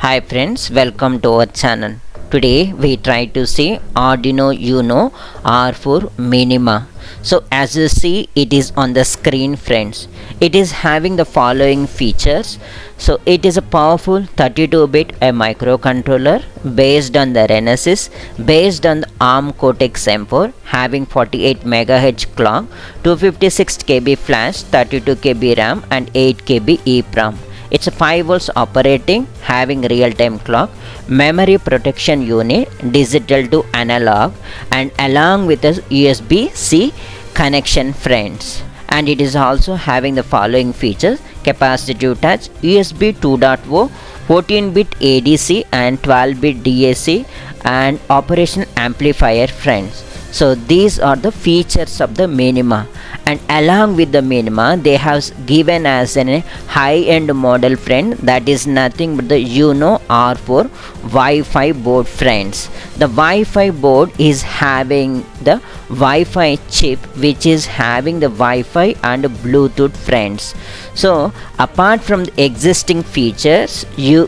Hi friends, welcome to our channel. Today we try to see Arduino Uno R4 Minima. So as you see, it is on the screen friends. It is having the following features. So it is a powerful 32-bit microcontroller based on the Renesas, based on the Arm Cortex M4, having 48 MHz clock, 256 KB flash, 32 KB RAM and 8 KB EEPROM. It's a 5 volts operating, having real-time clock, memory protection unit, digital to analog, and along with a USB-C connection friends. And it is also having the following features: capacitive touch, USB 2.0, 14-bit ADC and 12-bit DAC, and operation amplifier friends. So these are the features of the Minima, and along with the Minima they have given as a high-end model friend, that is nothing but the Uno R4 WiFi board friends. The Wi-Fi board is having the Wi-Fi chip which is having the Wi-Fi and Bluetooth friends. So apart from the existing features, we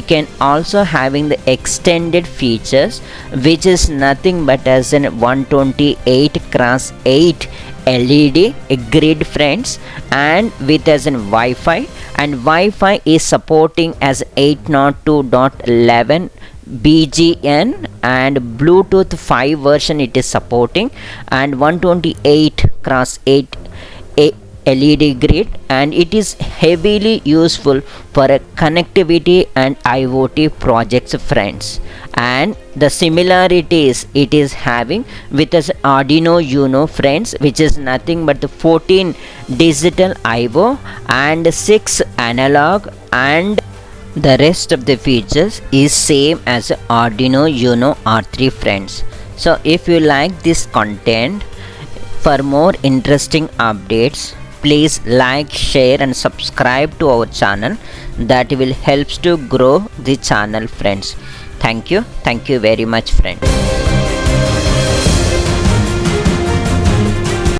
can also having the extended features, which is nothing but as an 128x8 LED grid friends, and with as an Wi-Fi, and Wi-Fi is supporting as 802.11 BGN, and Bluetooth 5 version it is supporting, and 128x8 LED grid, and it is heavily useful for a connectivity and IoT projects friends. And the similarities it is having with us Arduino Uno friends, which is nothing but the 14 digital IO and 6 analog, and the rest of the features is same as Arduino Uno R3 friends. So if you like this content, for more interesting updates, please like, share and subscribe to our channel. That will helps to grow the channel friends. Thank you very much friends.